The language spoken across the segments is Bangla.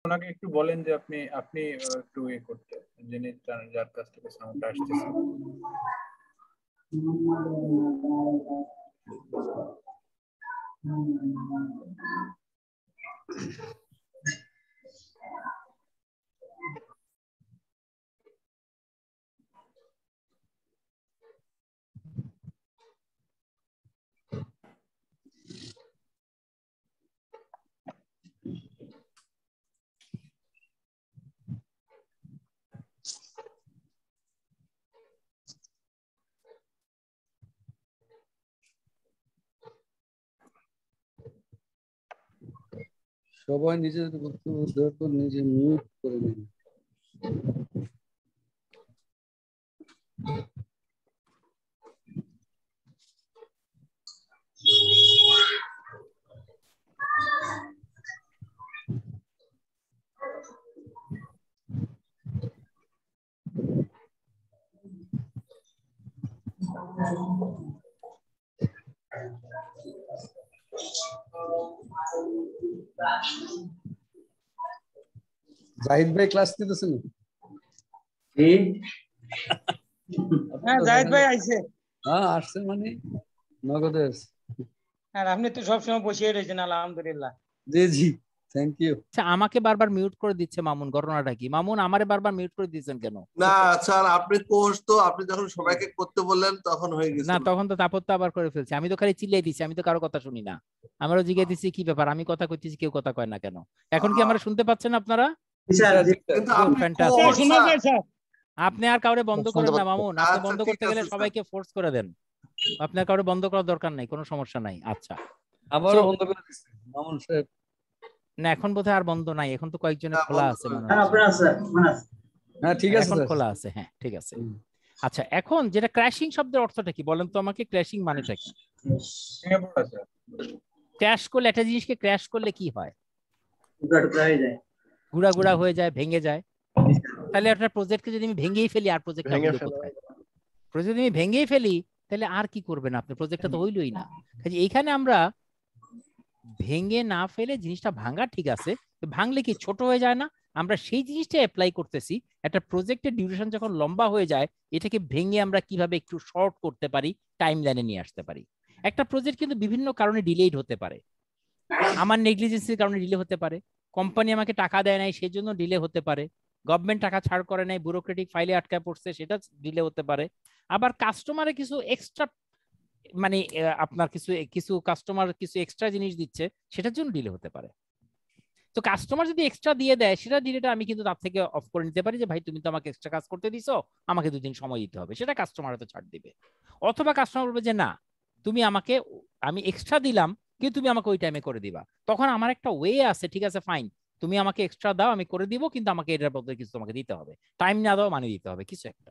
ওনাকে একটু বলেন যে আপনি আপনি একটু করতে, যিনি যার কাছ থেকে সাউন্ডটা আসতেছে। সবাই নিজের বক্তব্য দেওয়ার পর নিজে মিউট করে নিন। জাহিদ ভাই ক্লাস নিতেছেন? হ্যাঁ জাহিদ ভাই আইছে। হ্যাঁ আসছে মানে নগদে আসছে। আর আপনি তো সবসময় বসিয়ে রয়েছেন আলহামদুলিল্লাহ। জি জি থ্যাংক ইউ। আচ্ছা আমাকে বারবার মিউট করে দিচ্ছে মামুন, ঘটনাটা কি? মামুন আমারে বারবার মিউট করে দিচ্ছেন কেন? না স্যার আপনি কোর্স তো আপনি যখন সবাইকে করতে বললেন তখন হয়ে গেছে। না তখন তো তাপত্তা আবার করে ফেলছে। আমি তো খালি চিল্লাই দিছি, আমি তো কারো কথা শুনি না। আমারও জিজ্ঞেস দিচ্ছি কি ব্যাপার, আমি কথা কইতেছি কেউ কথা কয় না কেন? এখন কি আমরা শুনতে পাচ্ছেন আপনারা? কিন্তু আপনি কোর্স স্যার আপনি আর কাউরে বন্ধ করেন না মামুন, আপনি বন্ধ করতে গেলে সবাইকে ফোর্স করে দেন। আপনার কাউরে বন্ধ করার দরকার নাই, কোনো সমস্যা নাই। আচ্ছা আবারও বন্ধ করে দিচ্ছি মামুন সাহেব। না এখন বোধহয় আর বন্ধ নাই, এখন তো কয়েকজনের খোলা আছে মনে হয়। হ্যাঁ ঠিক আছে এখন খোলা আছে, হ্যাঁ ঠিক আছে। আচ্ছা এখন যেটা ক্র্যাশিং শব্দের অর্থটা কি বলেন তো আমাকে? ক্র্যাশিং মানেটা কি? ক্র্যাশ করলে একটা জিনিসকে ক্র্যাশ করলে কি হয়? গুড়া গুড়া হয়ে যায়, ভেঙে যায়। তাহলে একটা প্রজেক্টকে যদি আমি ভেঙেই ফেলি আর প্রজেক্টটা হলো কোথায়? প্রজেক্ট যদি আমি ভেঙেই ফেলি তাহলে আর কি করবেন আপনি? প্রজেক্টটা তো হইলই না। কাজে এইখানে আমরা ভেঙে না ফেলে জিনিসটা ভাঙা ঠিক আছে, ভাঙলে কি ছোট হয়ে যায় না? আমরা সেই জিনিসটা অ্যাপ্লাই করতেছি। একটা প্রজেক্টের ডিউরেশন যখন লম্বা হয়ে যায়, এটাকে ভেঙে আমরা কিভাবে একটু শর্ট করতে পারি, টাইম লাইনে নিয়ে আসতে পারি। একটা প্রজেক্ট কিন্তু বিভিন্ন কারণে ডিলেড হতে পারে। আমার নেগলিজেন্সির কারণে ডিলে হতে পারে, কোম্পানি আমাকে টাকা দেয় নাই সেই জন্য ডিলে হতে পারে, গভর্নমেন্ট টাকা ছাড় করে নাই, ব্যুরোক্রেটিক ফাইলে আটকা পড়ছে সেটা ডিলে হতে পারে। আবার কাস্টমারে কিছু এক্সট্রা মানে আপনার কিছু কিছু কাস্টমার কিছু এক্সট্রা জিনিস দিচ্ছে, সেটার জন্য ডিলে হতে পারে। তো কাস্টমার যদি এক্সট্রা দিয়ে দেয় সেটা ডিলেটা আমি কিন্তু তার থেকে অফ করে নিতে পারি যে ভাই তুমি তো আমাকে এক্সট্রা কাজ করতে দিছো, আমাকে 2 দিন সময় দিতে হবে, সেটা কাস্টমার হয়তো ছাড় দিবে। অথবা কাস্টমার বলবে যে না তুমি আমাকে, আমি এক্সট্রা দিলাম কিন্তু তুমি আমাকে ওই টাইমে করে দিবা, তখন আমার একটা ওয়ে আছে, ঠিক আছে ফাইন তুমি আমাকে এক্সট্রা দাও আমি করে দিব, কিন্তু আমাকে এটার বদলে কিছু তোমাকে দিতে হবে, টাইম না দাও মানে দিতে হবে কিছু একটা।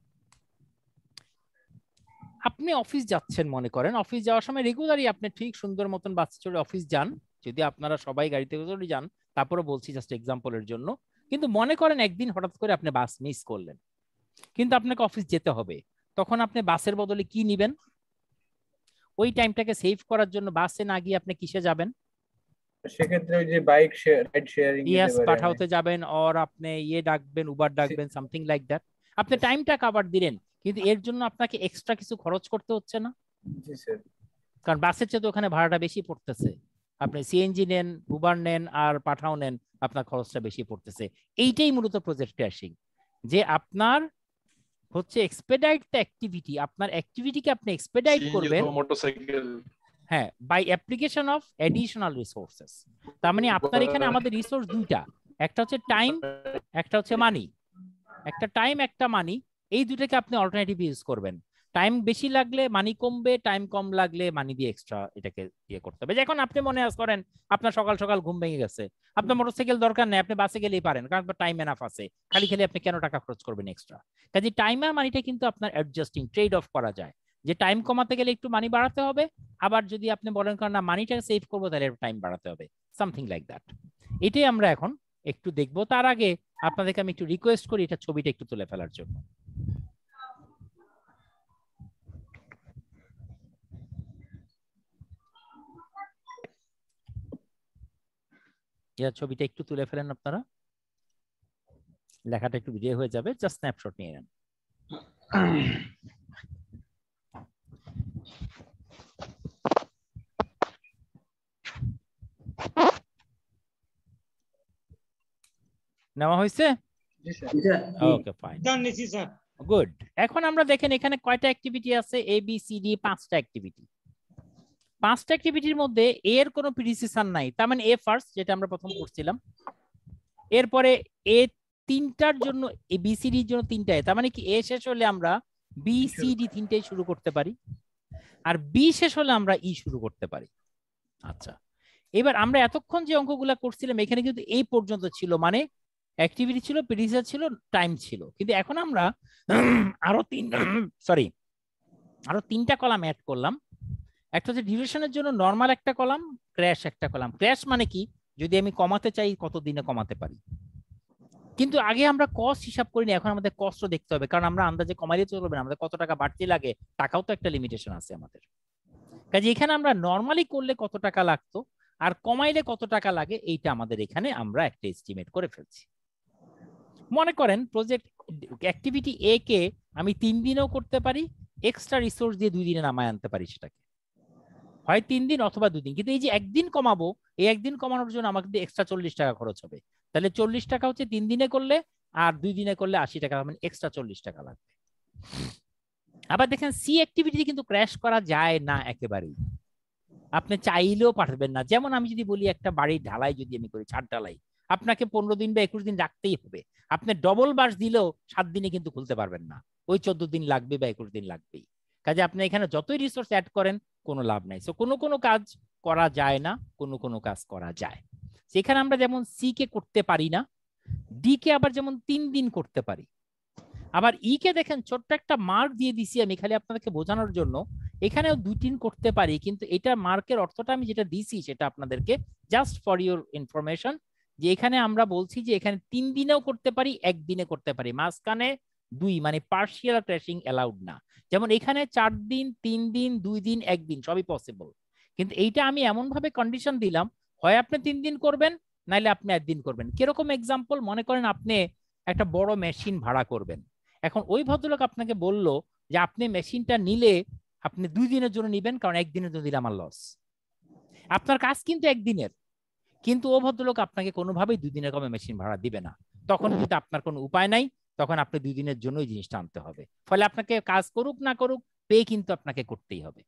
আপনি অফিস যাচ্ছেন, মনে করেন অফিস যাওয়ার সময় রেগুলারই আপনি ঠিক সুন্দর মতন বাসে চড়ে অফিস যান, যদি আপনারা সবাই গাড়িতে চড়ে যান, তারপরে বলছি জাস্ট এক্সাম্পলের জন্য। কিন্তু মনে করেন একদিন হঠাৎ করে আপনি বাস মিস করলেন, কিন্তু আপনাকে অফিস যেতে হবে, তখন আপনি বাসের বদলে কি নিবেন? ওই টাইমটাকে সেভ করার জন্য বাসে না গিয়ে আপনি কিসে যাবেন? সেক্ষেত্রে ওই যে বাইক রাইড শেয়ারিং ইয়েস পাঠাওতে যাবেন, অর আপনি ইয়ে ডাকবেন, উবার ডাকবেন, সামথিং লাইক দ্যাট। আপনি টাইমটা কভার দিলেন, কিন্তু এর জন্য আপনাকে এক্সট্রা কিছু খরচ করতে হচ্ছে না? জি স্যার। কারণ বাসের চেয়ে তো ওখানে ভাড়াটা বেশি পড়তেছে। আপনি সিএনজি নেন, উবার নেন আর পাঠাও নেন, আপনার খরচটা বেশি পড়তেছে। এইটাই মূলত প্রজেক্ট ক্র্যাশিং, যে আপনার হচ্ছে এক্সপেডাইট দ্য অ্যাক্টিভিটি, আপনার অ্যাক্টিভিটিকে আপনি এক্সপেডাইট করবেন মোটরসাইকেল হ্যাঁ by application of additional resources. তার মানে আপনার এখানে আমাদের রিসোর্স দুইটা, একটা হচ্ছে টাইম, একটা হচ্ছে মানি। একটা টাইম একটা মানি, এই দুটাকে আপনি অল্টারনেটিভ ইউজ করবেন। টাইম বেশি লাগলে মানি কমবে, টাইম কম লাগলে মানি দিয়ে এক্সট্রা এটাকে ইয়ে করতে হবে। এখন আপনি মনে করেন আপনার সকাল সকাল ঘুম ভেঙে গেছে, আপনার মোটরসাইকেল দরকার নেই, আপনি বাসে গেলেই পারেন কারণ আপনার টাইম এনাফ আছে, খালি খালি আপনি কেন টাকা খরচ করবেন এক্সট্রা? কাজে টাইম আর মানিটা কিন্তু আপনার অ্যাডজাস্টিং ট্রেড অফ করা যায়, যে টাইম কমাতে গেলে একটু মানি বাড়াতে হবে, আবার যদি আপনি বলেন কারণ না মানিটা সেভ করবো তাহলে টাইম বাড়াতে হবে, সামথিং লাইক দ্যাট। এটাই আমরা এখন একটু দেখবো। তার আগে আপনাদেরকে আমি একটু রিকোয়েস্ট করি এটা ছবিটা একটু তুলে ফেলার জন্য। ছবিটা একটু তুলে ফেলেন আপনারা। লেখাটা একটু ইয়ে হয়ে যাবে, জাস্ট স্ন্যাপশট নিয়ে নেন। নেওয়া হয়েছে? ওকে ফাইন, নিছি স্যার। গুড। এখন আমরা দেখেন এখানে কয়টা অ্যাক্টিভিটি আছে, এ বি সি ডি, 5টা অ্যাক্টিভিটি। 5টা অ্যাক্টিভিটির মধ্যে এর কোনো প্রিডিসেসর নাই, তার মানে এ ফার্স্ট, যেটা আমরা প্রথম করছিলাম। এরপরে এ 3টার জন্য, এ বি সি ডির জন্য 3টায়, তার মানে কি এ শেষ হলে আমরা বি সি ডি 3টাই শুরু করতে পারি, আর বি শেষ হলে আমরা ই শুরু করতে পারি। আচ্ছা, এবার আমরা এতক্ষণ যে অঙ্কগুলা করছিলাম এখানে কিন্তু এই পর্যন্ত ছিল, মানে অ্যাক্টিভিটি ছিল, প্রিডিসেসর ছিল, টাইম ছিল। কিন্তু এখন আমরা আরো 3টা কলাম অ্যাড করলাম। একটা হচ্ছে ডিউরেশনের জন্য নরমাল একটা কলাম, ক্র্যাশ একটা কলাম। ক্র্যাশ মানে কি, যদি আমি কমাতে চাই কত দিনে কমাতে পারি। কিন্তু আগে আমরা কস্ট হিসাব করিনি, এখন আমাদের কস্টও দেখতে হবে, কারণ আমরা আন্দাজে কমাইলে চলবে না, আমাদের কত টাকা বাড়তি লাগে, টাকাও তো একটা লিমিটেশন আছে আমাদের। কাজে এখানে আমরা নরমালি করলে কত টাকা লাগতো আর কমাইলে কত টাকা লাগে, এইটা আমাদের এখানে আমরা একটা এস্টিমেট করে ফেলছি। মনে করেন প্রজেক্ট অ্যাক্টিভিটি এ কে আমি 3 দিনেও করতে পারি, এক্সট্রা রিসোর্স দিয়ে 2 দিনে নামায় আনতে পারি, সেটাকে হয় 3 দিন অথবা 2 দিন। কিন্তু এই যে একদিন কমাবো, এই একদিন কমানোর জন্য আমাকে এক্সট্রা 40 টাকা খরচ হবে। তাহলে 40 টাকা হচ্ছে 3 দিনে করলে, আর 2 দিনে করলে 80 টাকা, মানে এক্সট্রা 40 টাকা লাগবে। আবার দেখেন সি অ্যাক্টিভিটি কিন্তু ক্র্যাশ করা যায় না একেবারেই, আপনি চাইলেও পারবেন না। যেমন আমি যদি বলি একটা বাড়ির ঢালাই যদি আমি করি, ছাদ ঢালাই, আপনাকে 15 দিন বা 21 দিন রাখতেই হবে। আপনি ডবল বাস দিলেও 7 দিনে কিন্তু খুলতে পারবেন না, ওই 14 দিন লাগবে বা 21 দিন লাগবেই। কাজে আপনি এখানে যতই রিসোর্স অ্যাড করেন কোনো লাভ নাই। সো কোনো কোনো কাজ করা যায় না, কোনো কোনো কাজ করা যায়। সেখানে আমরা যেমন সি কে করতে পারি না, ডি কে আবার যেমন 3 দিন করতে পারি। আবার ই কে দেখেন ছোট্ট একটা মার্ক দিয়ে দিছি আমি খালি আপনাদেরকে বোঝানোর জন্য, এখানেও 2 দিন করতে পারি, কিন্তু এটা মার্কের অর্থটা আমি যেটা দিছি সেটা আপনাদেরকে জাস্ট ফর ইউর ইনফরমেশন, যে এখানে আমরা বলছি যে এখানে 3 দিনেও করতে পারি, 1 দিনে করতে পারি, মাঝখানে 2, মানে পার্শিয়াল ক্র্যাশিং অ্যালাউড না। যেমন এখানে 4 দিন, 3 দিন, 2 দিন, 1 দিন সবই পসিবল। কিন্তু এইটা আমি এমন ভাবে কন্ডিশন দিলাম, হয় আপনি 3 দিন করবেন, নাইলে আপনি 1 দিন করবেন। কিরকম এক্সাম্পল, মনে করেন আপনি একটা বড় মেশিন ভাড়া করবেন, এখন ওই ভদ্রলোক আপনাকে বলল যে আপনি মেশিনটা নিলে আপনি 2 দিনের জন্য নিবেন, কারণ 1 দিনের জন্য দিলে আমার লস। আপনার কাজ কিন্তু 1 দিনের, কিন্তু ও ভদ্রলোক আপনাকে কোনোভাবেই 2 দিনের কমে মেশিন ভাড়া দিবে না। তখন কিন্তু আপনার কোনো উপায় নাই, তখন আপনি 2 দিনের জন্যই জিনিসটা আনতে হবে। ফলে আপনাকে কাজ করুক না করুক, পে কিন্তু আপনাকে করতেই হবে।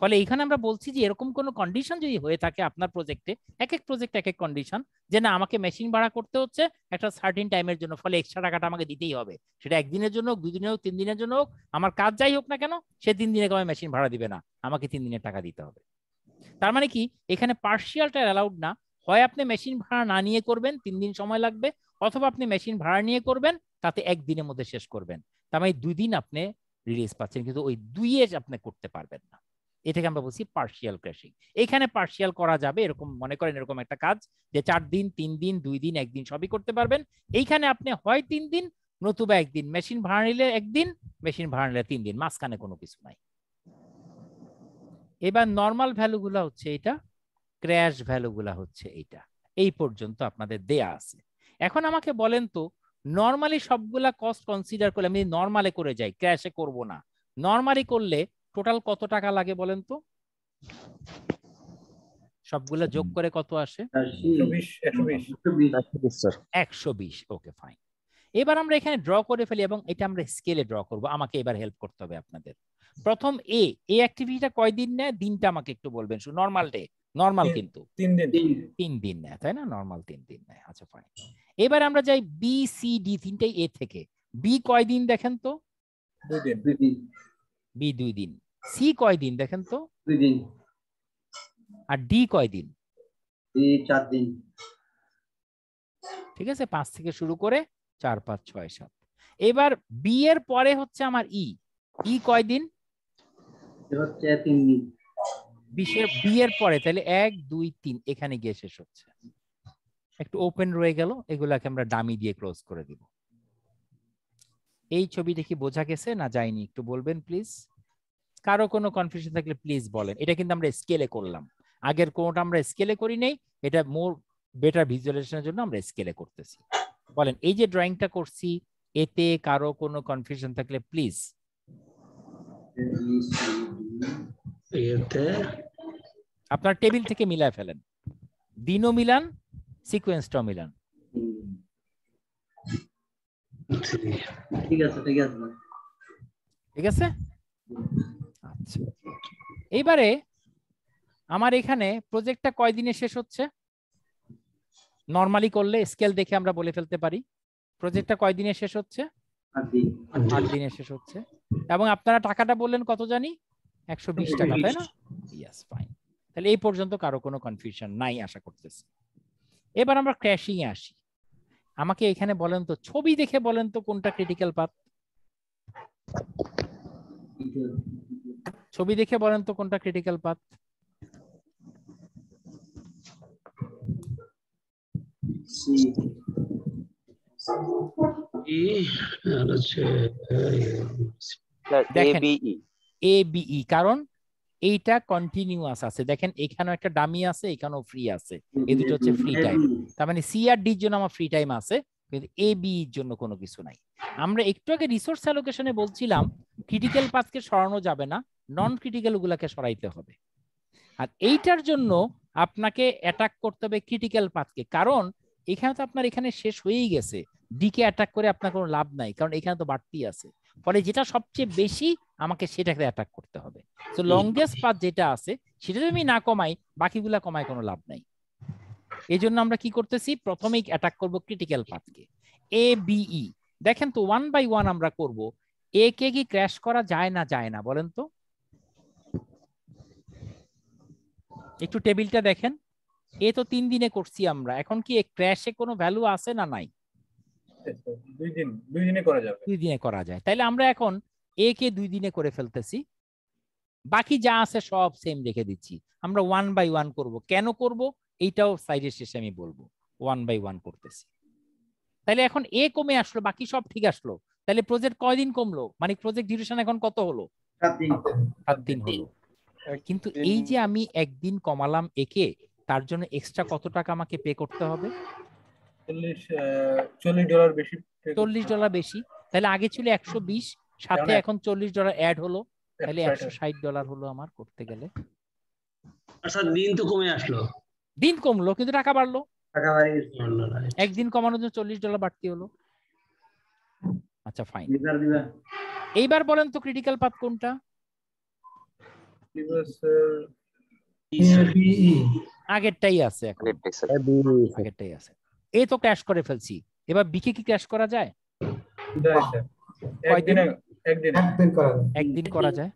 ফলে এখানে আমরা বলছি যে এরকম কোনো কন্ডিশন যদি হয়ে থাকে আপনার প্রজেক্টে, এক এক প্রজেক্ট এক এক কন্ডিশন, যে না আমাকে মেশিন ভাড়া করতে হচ্ছে একটা সার্টেন টাইমের জন্য, ফলে এক্সট্রা টাকাটা আমাকে দিতেই হবে, সেটা 1 দিনের জন্য হোক, 2 দিনের হোক, 3 দিনের জন্য হোক, আমার কাজ যাই হোক না কেন, সে 3 দিনে কমে মেশিন ভাড়া দিবে না, আমাকে 3 দিনের টাকা দিতে হবে। তার মানে কি এখানে পার্শিয়ালটা অ্যালাউড না, হয় আপনি মেশিন ভাড়া না নিয়ে করবেন, 3 দিন সময় লাগবে, অথবা আপনি মেশিন ভাড়া নিয়ে করবেন, তাতে 1 দিনের মধ্যে শেষ করবেন, তার মানে 2 দিন আপনি রিলিজ পাচ্ছেন, কিন্তু ওই 2 আপনি করতে পারবেন না। এটাকে আমরা বলছি পার্শিয়াল ক্র্যাশিং। এখানে পার্শিয়াল করা যাবে, এরকম মনে করেন এরকম একটা কাজ যে 4 দিন, 3 দিন, 2 দিন, 1 দিন সবই করতে পারবেন। এইখানে আপনি হয় 3 দিন নতুবা 1 দিন, মেশিন ভাড়া নিলে 1 দিন, মেশিন ভাড়া নিলে 3 দিন, মাঝখানে কোনো কিছু নাই। এবার নরমাল ভ্যালু গুলা হচ্ছে এটা, ক্র্যাশ ভ্যালু গুলা হচ্ছে এইটা। এই পর্যন্ত আপনাদের দেয়া আছে। এখন আমাকে বলেন তো, নরমালি সবগুলা কস্ট কনসিডার করলে, আমি নরমালে করে যাই, ক্র্যাশে করব না, নরমালি করলে টোটাল কত টাকা লাগে বলেন তো? সবগুলা যোগ করে কত আসে? 120। Okay fine. এবার আমরা এখানে ড্র করে ফেলি, এবং এটা আমরা স্কেলে ড্র করব। আমাকে এবার হেল্প করতে হবে আপনাদের। প্রথম এ অ্যাক্টিভিটিটা কয়দিন নেয়, দিনটা আমাকে একটু বলবেন। শুধু নরমাল ডে, নরমাল কিন্তু 3 দিন নেয়, তাই না? নরমাল 3 দিন নেয়। আচ্ছা ফাইন। এবার আমরা যাই বি সি ডি, তিনটাই এ থেকে। বি কয়দিন দেখেন তো? 2 দিন। বি 2 দিন। সি কয়দিন দেখেন তো? 2 দিন। আর ডি কয়দিন? ডি 4 দিন। ঠিক আছে, 5 থেকে শুরু করে 4, 5, 6, 7। এবার বি এর পরে হচ্ছে আমার ই। ই কয়দিন? হচ্ছে 3 দিন। বি এর পরে তাহলে 1, 2, 3 এখানে গিয়ে শেষ হচ্ছে। একটু ওপেন রয়ে গেল, এগুলাকে আমরা ডামি দিয়ে ক্লোজ করে দিব। এই ছবিটা কি বোঝা গেছে না যায়নি একটু বলবেন প্লিজ। কারো কোনো কনফিউশন থাকলে প্লিজ বলেন। এটা কিন্তু আমরা স্কেলে করলাম, আগের কোনটা আমরা স্কেলে করি নাই, এটা মোর বেটার ভিজুয়ালাইজেশনের জন্য আমরা স্কেলে করতেছি। বলেন এই যে ড্রয়িংটা করছি এতে কারো কোনো কনফিউশন থাকলে প্লিজ। এতে আপনার টেবিল থেকে মিলায় ফেলেন, দিনও মিলান, সিকোয়েন্সটাও মিলান। ঠিক আছে ঠিক আছে ঠিক আছে। আচ্ছা, এইবারে আমার এখানে প্রজেক্টটা কয় দিনে শেষ হচ্ছে? নরমালি করলে স্কেল দেখে আমরা বলে ফেলতে পারি প্রজেক্টটা কয় দিনে শেষ হচ্ছে? 8 দিনে শেষ হচ্ছে। এবং আপনারা টাকাটা বললেন কত জানি? 120 টাকা, তাই না? Yes, fine. তাহলে এই পর্যন্ত কারো কোনো কনফিউশন নাই আশা করতেছি। এবার আমরা ক্র্যাশিং এ আসি। আমাকে এখানে বলেন তো, ছবি দেখে বলেন তো কোনটা ক্রিটিক্যাল পাথ? ছবি দেখে বলেন তো কোনটা ক্রিটিক্যাল পাথ? দেখেন ABE, কারণ এইটা কন্টিনিউয়াস আছে। দেখেন এখানেও একটা ডামি আছে, এখানেও ফ্রি আছে, এই দুটো হচ্ছে ফ্রি টাইম। তার মানে সি আর ডির জন্য আমার ফ্রি টাইম আছে, কিন্তু AB এর জন্য কোনো কিছু নাই। আমরা একটু আগে রিসোর্স অ্যালোকেশনে বলছিলাম ক্রিটিক্যাল পাথকে সরানো যাবে না, নন ক্রিটিক্যাল গুলাকে সরাইতে হবে। আর এইটার জন্য আপনাকে অ্যাটাক করতে হবে ক্রিটিক্যাল পাথকে, কারণ এখানে তো আপনার এখানে শেষ হয়েই গেছে। ডিকে অ্যাটাক করে আপনার কোনো লাভ নাই, কারণ এখানে তো বাড়তি আছে। ফলে যেটা সবচেয়ে বেশি আমাকে সেটাকে অ্যাটাক করতে হবে। তো লংগেস্ট পাথ যেটা আছে সেটা যদি আমি না কমাই, বাকিগুলা কমায় কোনো লাভ নাই। এই জন্য আমরা কি করতেছি, প্রথমেই অ্যাটাক করব ক্রিটিক্যাল পাথকে। ABE দেখেন তো 1 বাই 1 আমরা করব। এ কে কি ক্র্যাশ করা যায় না যায় না বলেন তো? একটু টেবিলটা দেখেন। এ তো 3 দিনে করছি আমরা, এখন কি ক্র্যাশে কোনো ভ্যালু আছে না নাই? 2 দিনে করা যাবে। 2 দিনে করা যায়। তাইলে আমরা এখন এ কে 2 দিনে করে ফেলতেছি, বাকি যা আছে সব সেম রেখে দিচ্ছি। আমরা 1 বাই 1 করব। কেন করব এইটাও সাইডের শেষে আমি বলবো। 1 বাই 1 করতেছি। তাইলে এখন এ কমে আসলো, বাকি সব ঠিক আসলো। তাহলে প্রজেক্ট কয়দিন কমলো, মানে প্রজেক্ট ডিউরেশন এখন কত হলো? 7 দিন হলো। কিন্তু এই যে আমি একদিন কমালাম একে, তার জন্য এক্সট্রা কত টাকা আমাকে পে করতে হবে? $40 বেশি। $40 বেশি। তাহলে আগে ছিল 120, সাথে এখন $40 অ্যাড হলো, তাহলে $160 হলো আমার করতে গেলে। আচ্ছা, দিন তো কমে আসলো। দিন কমলো কিন্তু টাকা বাড়লো। একদিন কমানোর জন্য $40 বাড়তি হলো। আচ্ছা, ফাইন। এইবার বলেন তো ক্রিটিক্যাল পাথ কোনটা? আগেরটাই আছে, এখন আগেরটাই আছে। এ তো ক্র্যাশ করে ফেলছি, এবার বিকে কি ক্র্যাশ করা যায়? একদিন করা যায়।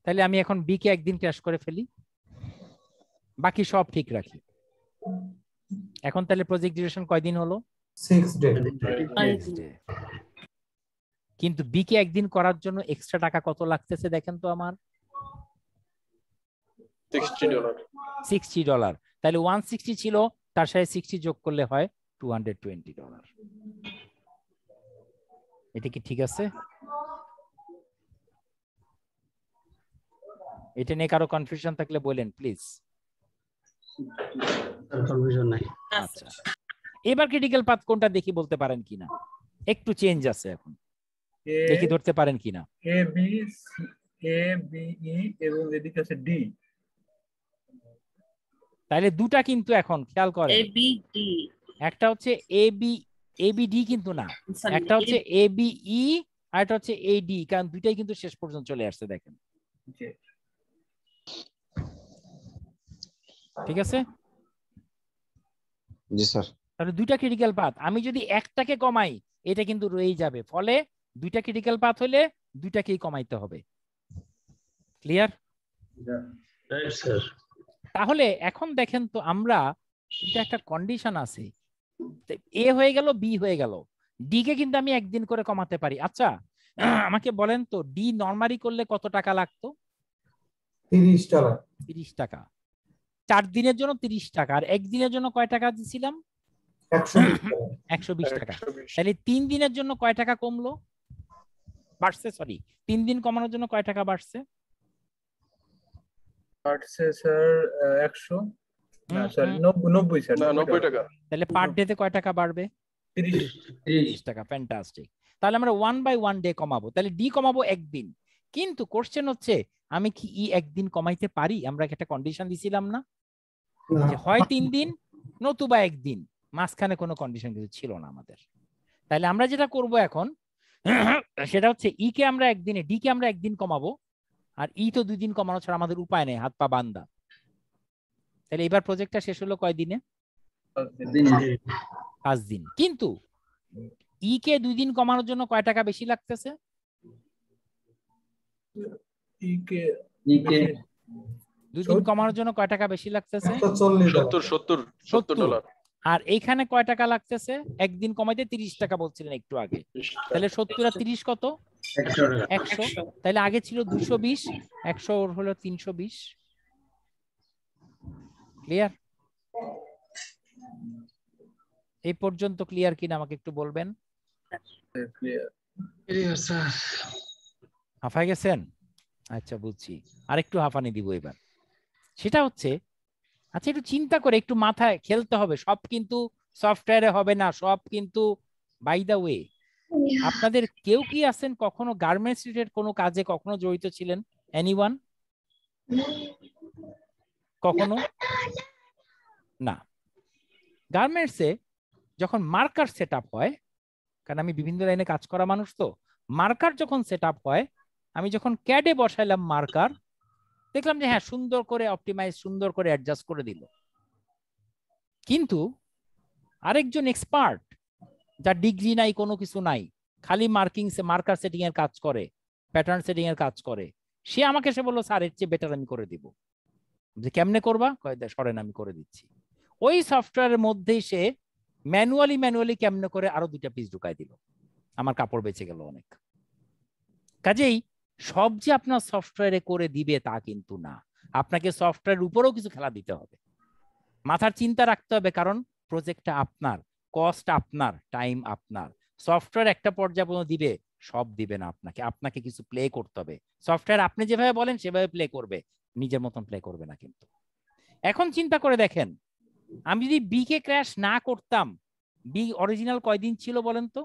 তাহলে আমি এখন বিকে একদিন ক্র্যাশ করে ফেলি, বাকি সব ঠিক রাখি। এখন তাহলে প্রজেক্ট ডিউরেশন কয়দিন হলো? 6 ডে। কিন্তু বিকে একদিন করার জন্য এক্সট্রা টাকা কত লাগতেছে দেখেন তো আমার? $60। তাহলে 160 ছিল, তার সাথে 60 যোগ করলে হয় $220। এটা কি ঠিক আছে? এটা নিয়ে কারো কনফিউশন থাকলে বলেন প্লিজ। কনফিউশন নাই। আচ্ছা, এবার ক্রিটিক্যাল পাথ কোনটা দেখি বলতে পারেন কিনা? একটু চেঞ্জ আছে এখন, দেখি ধরতে পারেন কিনা। ABE এবং এদিকে আছে D। তাহলে দুটা কিন্তু এখন খেয়াল করেন, একটা হচ্ছে ABD কিন্তু না, একটা হচ্ছে ABE আর একটা হচ্ছে AD, কারণ দুইটাই কিন্তু শেষ পর্যন্ত চলে আসছে দেখেন। ঠিক আছে? জি স্যার। তাহলে দুইটা ক্রিটিক্যাল পাথ, আমি যদি একটাকে কমাই এটা কিন্তু রয়েই যাবে। ফলে দুইটা ক্রিটিক্যাল পাথ হলে দুইটাকেই কমাইতে হবে। ক্লিয়ার? তাহলে এখন দেখেন তো, আমরা কিন্তু একটা কন্ডিশন আছে, এ হয়ে গেল, বি হয়ে গেল, ডি কে কিন্তু আমি একদিন করে কমাতে পারি। আচ্ছা, আমাকে বলেন তো ডি নরমালি করলে কত টাকা লাগতো? $30। 30 টাকা। 4 দিনের জন্য 30 টাকা, আর একদিনের জন্য কয় টাকা দিছিলাম? 120 টাকা। তাহলে 3 দিনের জন্য কয় টাকা কমলো, বাড়ছে? সরি, 3 দিন কমানোর জন্য কয় টাকা বাড়ছে? বাড়ছে স্যার 100 না স্যার 90 স্যার 90 টাকা। তাহলে পার ডে তে কয় টাকা বাড়বে? 30 টাকা, ফ্যান্টাস্টিক। তাহলে আমরা 1/1 ডে কমাবো, তাহলে ডি কমাবো একদিন। কিন্তু কোশ্চেন হচ্ছে আমি কি ই একদিন কমাইতে পারি? আমরা একটা কন্ডিশন দিছিলাম না যে হয় 3 দিন নতুবা একদিন, মাঝখানে কোনো কন্ডিশন কিছু ছিল না আমাদের। তাহলে আমরা যেটা করব এখন সেটা হচ্ছে ই কে আমরা একদিনে, ডি কে আমরা একদিন কমাবো, আর ই তো 2 দিন কমানো ছাড়া আমাদের উপায় নেই, হাত পা বান্ধা। তাহলে এবার প্রজেক্টটা শেষ হলো কয় দিনে? 5 দিন। কিন্তু ই কে 2 দিন কমানোর জন্য কয় টাকা বেশি লাগতেছে? ই কে 2 দিন কমানোর জন্য কয় টাকা বেশি লাগতেছে? 70 ডলার। আর এইখানে কয় টাকা লাগতেছে? একদিন কমাইতে 30 টাকা বলছিলেন একটু আগে। তাহলে 70 আর 30 কত? 100। তাহলে আগে ছিল 220, 100 হলো 320। ক্লিয়ার? এই পর্যন্ত ক্লিয়ার কিনা আমাকে একটু বলবেন। হাঁফায় গেছেন? আচ্ছা বুঝছি, আরেকটু হাঁফানি দিব এবার। সেটা হচ্ছে আচ্ছা একটু চিন্তা করে একটু মাথায় খেলতে হবে, সব কিন্তু সফটওয়্যারে হবে না, সব কিন্তু বাই দা ওয়ে। আপনাদের কেউ কি আছেন কখনো গার্মেন্টস রিলেটেড কোনো কাজে কখনো জড়িত ছিলেন? এনিওয়ান? কখনো না। গার্মেন্টসে যখন মার্কার সেট আপ হয়, কারণ আমি বিভিন্ন লাইনে কাজ করা মানুষ, তো মার্কার যখন সেট আপ হয়, আমি যখন ক্যাডে বসাইলাম মার্কার, দেখলাম যে হ্যাঁ সুন্দর করে অপটিমাইজ, সুন্দর করে অ্যাডজাস্ট করে দিল। কিন্তু আরেকজন এক্সপার্ট, যার ডিগ্রি নাই, কোনো কিছু নাই, খালি মার্কার সেটিং এর কাজ করে, প্যাটার্ন সেটিং এর কাজ করে, সে আমাকে এসে বললো স্যার এর চেয়ে বেটার আমি করে দিব। যে কেমনে করবা? সরেন আমি করে দিচ্ছি। ওই সফটওয়্যারের মধ্যেই সে ম্যানুয়ালি কেমনে করে আরো 2টা পিস ঢুকাই দিল, আমার কাপড় বেঁচে গেল অনেক। কাজেই সব যে আপনার সফটওয়্যারে করে দিবে তা কিন্তু না, আপনাকে সফটওয়্যারের উপরেও কিছু খেলা দিতে হবে, মাথার চিন্তা রাখতে হবে, কারণ প্রজেক্টটা আপনার, কস্ট আপনার, টাইম আপনার। সফটওয়্যার একটা পর্যায়ে পর্যন্ত দিবে, সব দিবে না আপনাকে, আপনাকে কিছু প্লে করতে হবে। সফটওয়্যার আপনি যেভাবে বলেন সেভাবে প্লে করবে, নিজের মতন প্লে করবে না। কিন্তু এখন চিন্তা করে দেখেন, আমি যদি বি কে ক্র্যাশ না করতাম, বি অরিজিনাল কয়দিন ছিল বলেন তো?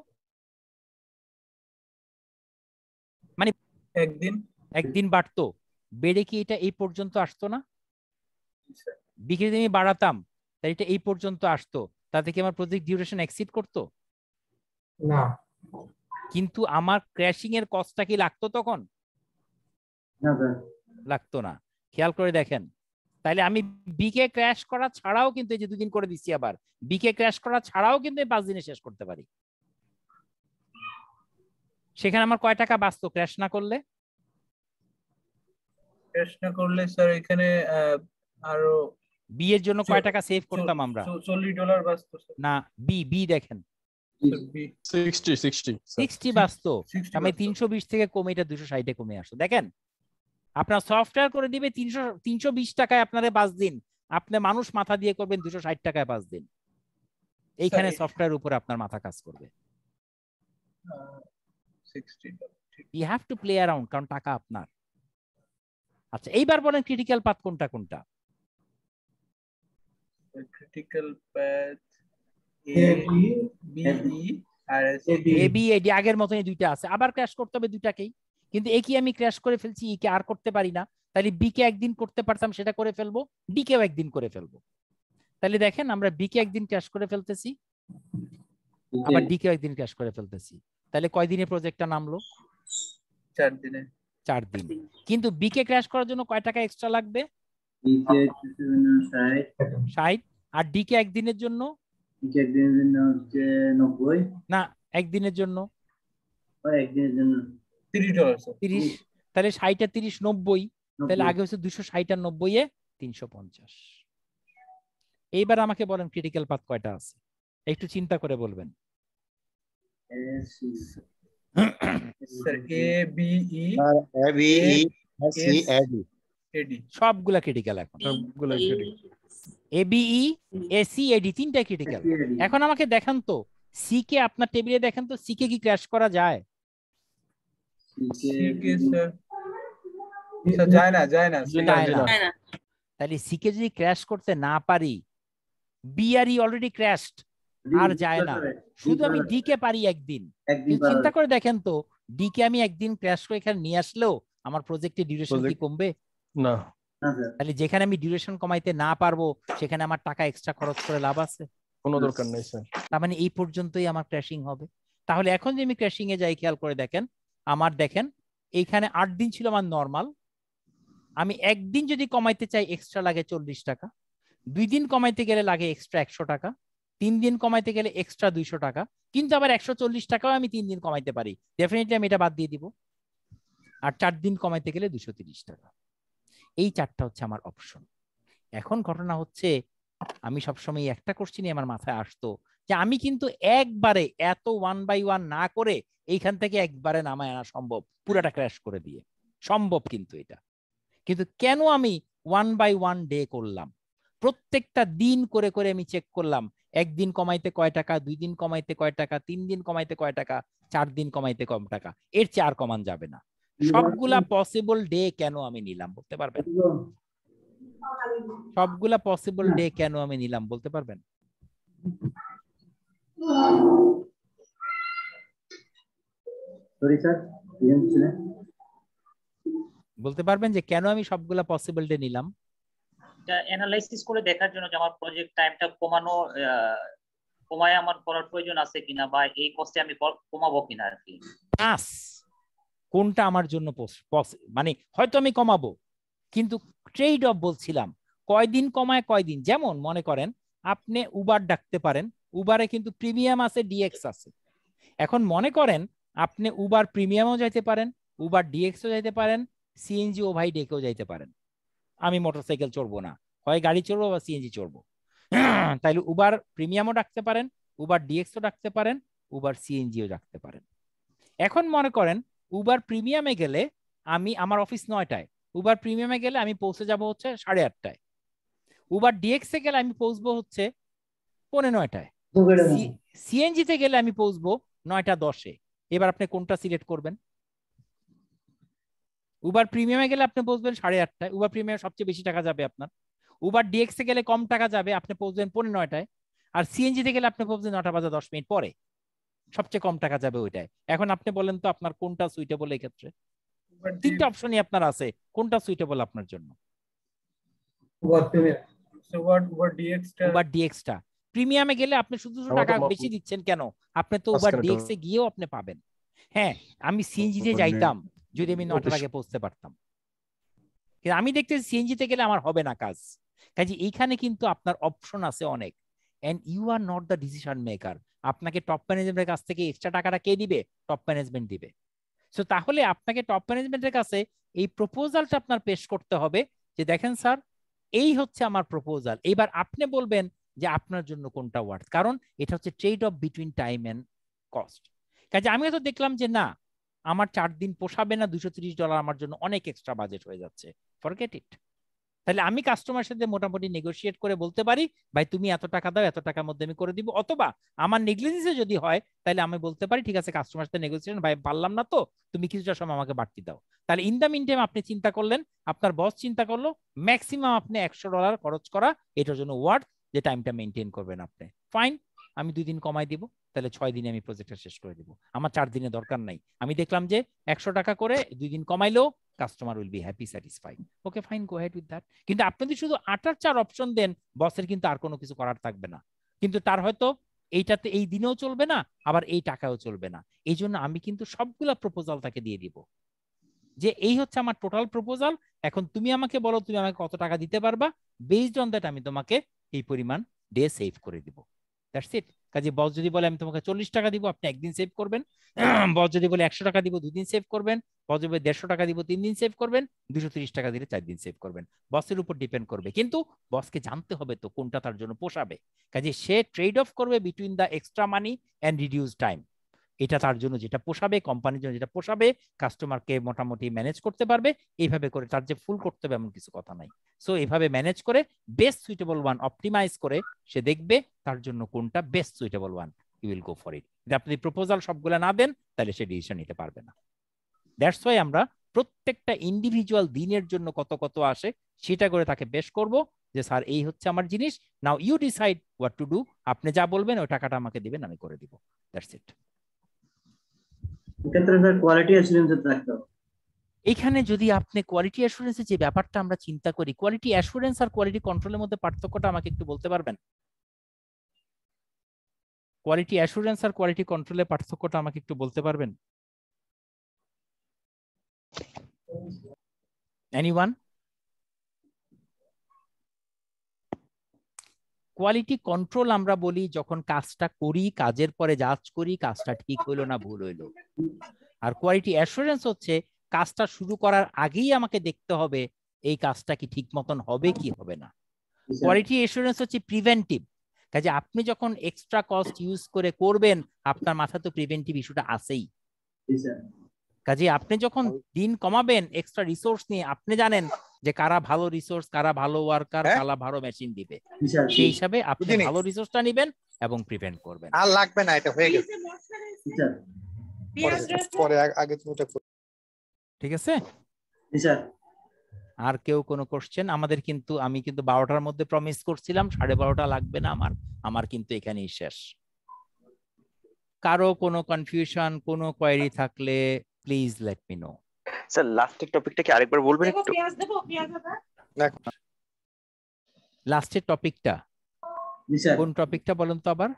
মানে একদিন বাড়তো, বেড়ে কি এটা এই পর্যন্ত আসতো না? বি কে যদি আমি বাড়াতাম তাহলে এটা এই পর্যন্ত আসতো, তাতে কি আমার প্রজেক্ট ডিউরেশন এক্সিড করতো? না। কিন্তু আমার ক্র্যাশিং এর কস্টটা কি লাগতো তখন? লাগতো না। খেয়াল করে দেখেন, তাহলে আমি বি কে ক্র্যাশ করা ছাড়াও কিন্তু এই যে 2 দিন করে দিচ্ছি, আবার বি কে ক্র্যাশ করা ছাড়াও কিন্তু 5 দিনে শেষ করতে পারি। সেখানে আমার কয় টাকা বাঁচতো ক্র্যাশ না করলে? স্যার এখানে আরো বি এর জন্য কয় টাকা সেভ করতাম আমরা? $40 বাঁচতো না, বি দেখেন 60 বাঁচতো। আমি 320 থেকে কমে এটা 260 এ কমে আসতো। দেখেন আপনার সফটওয়্যার করে দিবে 320 টাকায় আপনারে 5 দিন, আপনি মানুষ মাথা দিয়ে করবেন 260 টাকায় 5 দিন। এইখানে সফটওয়্যার উপরে আপনার মাথা কাজ করবে। You have to play around, কারণ টাকা আপনার। আচ্ছা এইবার বলেন ক্রিটিক্যাল পাথ কোনটা কোনটা? Critical path A B E R A B এডি আগের মতই দুইটা আছে, আবার ক্র্যাশ করতে হবে দুইটাকেই। কিন্তু এ কি আমি ক্র্যাশ করে ফেলছি, ই কে আর করতে পারি না, তাহলে বি কে একদিন করতে পারতাম সেটা করে ফেলবো, ডি কেও একদিন করে ফেলবো। তাহলে দেখেন আমরা বি কে একদিন ক্র্যাশ করে ফেলতেছি, আবার ডি কেও একদিন ক্র্যাশ করে ফেলতেছি। তাহলে কয় দিনে প্রজেক্টটা নামলো? 4 দিনে। 4 দিন। কিন্তু বি কে ক্র্যাশ করার জন্য কয় টাকা এক্সট্রা লাগবে? 60। আর ডি কে একদিনের জন্য? একদিনের জন্য হচ্ছে 90। না, একদিনের জন্য একদিনের জন্য $30 30। তাহলে 60 আর 30 90। তাহলে আগে হচ্ছে 260 আর 90 এ 350। এইবার আমাকে বলেন ক্রিটিক্যাল পাথ কয়টা আছে, একটু চিন্তা করে বলবেন। Sir A B E C এডি সবগুলা ক্রিটিক্যাল। এখন সবগুলো A B E A C এডি তিনটা ক্রিটিক্যাল। এখন আমাকে দেখান তো সি কে, আপনার টেবিলে দেখেন তো সি কে কি ক্র্যাশ করা যায়? স্যার যায় না। তাহলে সি কে যদি ক্র্যাশ করতে না পারি, বি আর ই অলরেডি ক্র্যাশড, আর যায় না। শুধু আমি ডি কে পারি একদিন, কিন্তু চিন্তা করে দেখেন তো, ডি কে আমি একদিন ক্র্যাশ করে এখানে নিয়ে আসলেও আমার প্রজেক্টের ডিউরেশন কি কমবে? না। তাহলে যেখানে আমি ডিউরেশন কমাইতে না পারবো সেখানে আমার টাকা এক্সট্রা খরচ করে লাভ আছে? কোনো দরকার নেই স্যার। তার মানে এই পর্যন্তই আমার ক্র্যাশিং হবে। তাহলে এখন যে আমি ক্র্যাশিং এ যাই, খেয়াল করে দেখেন, আমার দেখেন এইখানে 8 দিন ছিল আমার নরমাল। আমি একদিন যদি কমাইতে চাই এক্সট্রা লাগে 40 টাকা, 2 দিন কমাইতে গেলে লাগে এক্সট্রা 100 টাকা, 3 দিন কমাইতে গেলে এক্সট্রা 200 টাকা, কিন্তু আবার 140 টাকাও আমি 3 দিন কমাইতে পারি, ডেফিনেটলি আমি এটা বাদ দিয়ে দিব। আর 4 দিন কমাইতে গেলে 230 টাকা। এই 4টা হচ্ছে আমার অপশন। এখন ঘটনা হচ্ছে, আমি সবসময় একটা কোশ্চেনই আমার মাথায় আসতো যে আমি কিন্তু একবারে এত 1 বাই 1 না করে এইখান থেকে একবারে নামায় আনা সম্ভব, পুরাটা ক্র্যাশ করে দিয়ে সম্ভব, কিন্তু এটা কিন্তু কেন আমি 1 বাই 1 ডে করলাম? প্রত্যেকটা দিন করে করে আমি চেক করলাম, একদিন কমাইতে কয় টাকা, 2 দিন কমাইতে কয় টাকা, 3 দিন কমাইতে কয় টাকা, 4 দিন কমাইতে কম টাকা, এর চেয়ে আর কমান যাবে না। সবগুলা পসিবল ডে কেন আমি নিলাম বলতে পারবেন? সবগুলা পসিবল ডে কেন আমি নিলাম বলতে পারবেন? বলতে পারবেন যে কেন আমি সবগুলা পসিবল ডে নিলাম? অ্যানালাইসিস করে দেখার জন্য যে আমার প্রজেক্ট টাইমটা কমায় আমার করার প্রয়োজন আছে কিনা, বা এই কষ্টে আমি কমাবো কিনা আর কি। কোনটা আমার জন্য মানে হয়তো আমি কমাবো, কিন্তু ট্রেড অফ বলছিলাম, কয়দিন কমায় কয়দিন। যেমন মনে করেন আপনি উবার ডাকতে পারেন, উবারে কিন্তু প্রিমিয়াম আছে, ডিএক্স আছে। এখন মনে করেন আপনি উবার প্রিমিয়ামও যাইতে পারেন, উবার ডিএক্সও যাইতে পারেন, সিএনজি ও ভাই ডেকেও যাইতে পারেন। আমি মোটরসাইকেল চড়বো না, হয় গাড়ি চড়বো বা সিএনজি চড়বো। তাইলে উবার প্রিমিয়ামও ডাকতে পারেন, উবার ডিএক্সও ডাকতে পারেন, উবার সিএনজিও ডাকতে পারেন। এখন মনে করেন উবার প্রিমিয়ামে গেলে আমার অফিস 9টায়, উবার প্রিমিয়ামে গেলে আমি পৌঁছে যাব হচ্ছে 8:30টায়, উবার ডিএক্সে গেলে আমি পৌঁছবো হচ্ছে 9:45টায়, সিএনজিতে গেলে আমি পৌঁছবো 9:10-এ। এবার আপনি কোনটা সিলেক্ট করবেন? উবার প্রিমিয়ামে গেলে আপনি পৌঁছবেন 8:30টায়, উবার প্রিমিয়াম সবচেয়ে বেশি টাকা যাবে আপনার। উবার ডিএক্সে গেলে কম টাকা যাবে, আপনি পৌঁছবেন 9:45টায়। আর সিএনজিতে গেলে আপনি পৌঁছবেন 9:10 পরে, সবচেয়ে কম টাকা যাবে ওইটাই। এখন আপনি বলেন তো আপনার কোনটা সুইটেবল এই ক্ষেত্রে? 3টা অপশনই আপনার আছে, কোনটা সুইটেবল আপনার জন্য? উবার ডিএক্সটা। প্রিমিয়ামে গেলে আপনি শুধু টাকা বেশি দিচ্ছেন কেন? আপনি তো উবার ডিএক্সে গিয়েও আপনি পাবেন। হ্যাঁ, আমি সিএনজিতে যাইতাম যদি আমি 9টার আগে পৌঁছতে পারতাম, কিন্তু আমি দেখতেছি সিএনজিতে গেলে আমার হবে না কাজ। কাজে এইখানে কিন্তু আপনার অপশন আছে অনেক, and you are not the decision maker. আপনাকে টপ ম্যানেজমেন্টের কাছ থেকে এক্সট্রা টাকাটা কে দিবে? টপ ম্যানেজমেন্ট দিবে। সো তাহলে আপনাকে টপ ম্যানেজমেন্টের কাছে এই প্রপোজালটা আপনার পেশ করতে হবে যে দেখেন স্যার, এই হচ্ছে আমার প্রপোজাল। এবার আপনি বলবেন যে আপনার জন্য কোনটা ওয়ার্থ, কারণ এটা হচ্ছে trade off between time and cost. কাজে আমি তো দেখলাম যে না, আমার 4 দিন পোষাবে না, $230 আমার জন্য অনেক এক্সট্রা বাজেট হয়ে যাচ্ছে, ফরগেট ইট। তাহলে আমি কাস্টমার সাথে মোটামুটি নেগোশিয়েট করে বলতে পারি, ভাই তুমি এত টাকা দাও, এত টাকার মধ্যে আমি করে দিব। অথবা আমার নেগলিজেন্সে যদি হয় তাহলে আমি বলতে পারি ঠিক আছে কাস্টমার সাথে নেগোসিয়েশন, ভাই পারলাম না তো, তুমি কিছুটা সময় আমাকে বাড়তি দাও। তাহলে ইন দ্য মিন টাইম আপনি চিন্তা করলেন, আপনার বস চিন্তা করলো, ম্যাক্সিমাম আপনি $100 খরচ করা এটার জন্য ওয়ার্থ, যে টাইমটা মেনটেন করবেন আপনি। ফাইন, আমি 2 দিন কমাই দিব, তাহলে 6 দিনে আমি প্রজেক্টটা শেষ করে দিব, আমার 4 দিনে দরকার নাই। আমি দেখলাম যে 100 টাকা করে 2 দিন কমাইলেও customer will be happy, satisfied. Okay fine, go head with that. কিন্তু আপনি যদি শুধু 8-4 অপশন দেন, বসের কিন্তু আর কোনো কিছু করার থাকবে না, কিন্তু তার হয়তো এইটাতে এই দিনেও চলবে না, আবার এই টাকাও চলবে না। এই জন্য আমি কিন্তু সবগুলা প্রপোজাল তাকে দিয়ে দিব যে এই হচ্ছে আমার টোটাল প্রপোজাল, এখন তুমি আমাকে বলো তুমি আমাকে কত টাকা দিতে পারবা, বেসড অন দ্যাট আমি তোমাকে এই পরিমাণ ডে সেভ করে দিব। That's it. কাজে বস যদি বলে আমি তোমাকে 40 টাকা দিব, আপনি 1 দিন সেভ করবেন। বস যদি বলে 100 টাকা দিব, 2 দিন সেভ করবেন। বস যদি 150 টাকা দিব, 3 দিন সেভ করবেন। 230 টাকা দিলে 4 দিন সেভ করবেন। বসের উপর ডিপেন্ড করবে, কিন্তু বসকে জানতে হবে তো কোনটা তার জন্য পোষাবে। কাজে সে ট্রেড অফ করবে between the extra money and reduce time. এটা তার জন্য যেটা পোষাবে, কোম্পানির জন্য যেটা পোষাবে, কাস্টমারকে মোটামুটি ম্যানেজ করতে পারবে, এইভাবে করে। তার যে ফুল করতে হবে এমন কিছু কথা নাই। সো এইভাবে ম্যানেজ করে বেস্ট সুইটেবল ওয়ান অপটিমাইজ করে সে দেখবে তার জন্য কোনটা best suitable one, you will go for it. যদি আপনি প্রপোজাল সবগুলা না দেন তাহলে সে ডিসিশন নিতে পারবে না। দ্যাটস ওয়াই আমরা প্রত্যেকটা ইন্ডিভিজুয়াল দিনের জন্য কত কত আসে সেটা করে তাকে বেশ করব, যে স্যার এই হচ্ছে আমার জিনিস, now you decide what to do, আপনি যা বলবেন ওই টাকাটা আমাকে দিবেন, আমি করে দিব, দ্যাটস ইট। এক্ষেত্রে স্যার কোয়ালিটি অ্যাসুরেন্স রাখতে হবে। এখানে যদি আপনি কোয়ালিটি অ্যাসুরেন্সের যে ব্যাপারটা আমরা চিন্তা করি, কোয়ালিটি অ্যাসুরেন্স আর কোয়ালিটি কন্ট্রোলের মধ্যে পার্থক্যটা আমাকে একটু বলতে পারবেন? কোয়ালিটি অ্যাসুরেন্স আর কোয়ালিটি কন্ট্রোলের পার্থক্যটা আমাকে একটু বলতে পারবেন? এনিওয়ান? কোয়ালিটি কন্ট্রোল আমরা বলি যখন কাজটা করি, কাজের পরে জাজ করি কাজটা ঠিক হইলো না ভুল হইলো। আর কোয়ালিটি অ্যাসুরেন্স হচ্ছে কাজটা শুরু করার আগেই আমাকে দেখতে হবে এই কাজটা কি ঠিক মতন হবে কি হবে না। কোয়ালিটি অ্যাসুরেন্স হচ্ছে প্রিভেন্টিভ, কাজে আপনি যখন এক্সট্রা কস্ট ইউজ করে করবেন আপনার মাথায় তো প্রিভেন্টিভ ইস্যুটা আছেই। কাজে আপনি যখন দিন কমাবেন এক্সট্রা রিসোর্স নিয়ে, আপনি জানেন যে কারা ভালো রিসোর্স, কারা ভালো ওয়ার্কার, কারা ভালো মেশিন দিবে, সেই হিসাবে আপনি ভালো রিসোর্সটা নেবেন এবং প্রিভেন্ট করবেন। আর লাগবে না, এটা হয়ে গেছে পরে আগে তুমি এটা করো। ঠিক আছে আর কেউ কোনো কোশ্চেন? আমাদের কিন্তু আমি কিন্তু 12টার মধ্যে প্রমিস করছিলাম, 12:30 লাগবে না আমার কিন্তু এখানেই শেষ। কারো কোনো কনফিউশন, কোনো কোয়েরি থাকলে please let me no. Sir লাস্টের টপিকটা কি আরেকবার বলবেন একটু? লাস্টের টপিকটা কোন টপিকটা বলেন তো আবার?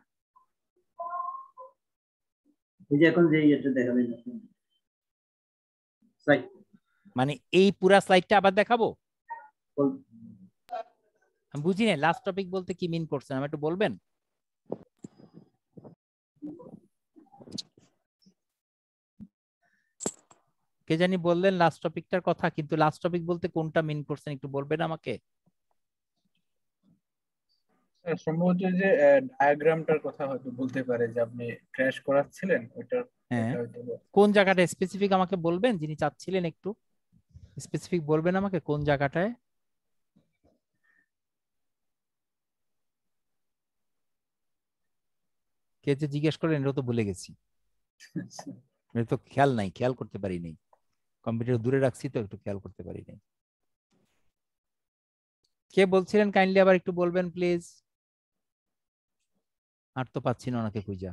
এই যে এখন যে এটা দেখাবেন স্লাইড, মানে এই পুরা স্লাইডটা আবার দেখাবো? আমি বুঝি না লাস্ট টপিক বলতে কি মিন করছেন, আমি একটু বলবেন? কে জানি বললেন লাস্ট টপিকটার কথা, কিন্তু লাস্ট টপিক বলতে কোনটা মিন করছেন একটু বলবেন আমাকে? সম্ভবত যে ডায়াগ্রামটার কথা হয়তো বলতে পারে, যে আপনি ক্র্যাশ করাচ্ছিলেন ওইটার। হ্যাঁ, কোন জায়গাটা স্পেসিফিক আমাকে বলবেন? যিনি চাচ্ছিলেন একটু স্পেসিফিক বলবেন আমাকে কোন জায়গাটায়। কে যে জিজ্ঞেস করেন এটা তো ভুলে গেছি, এটা তো খেয়াল নাই, খেয়াল করতে পারি নাই, কম্পিউটার দূরে রাখছি তো একটু খেয়াল করতে পারি নাই। কে বলছিলেন কাইন্ডলি আবার একটু বলবেন প্লিজ? আর তো পাচ্ছি না ওনাকে খুঁজা।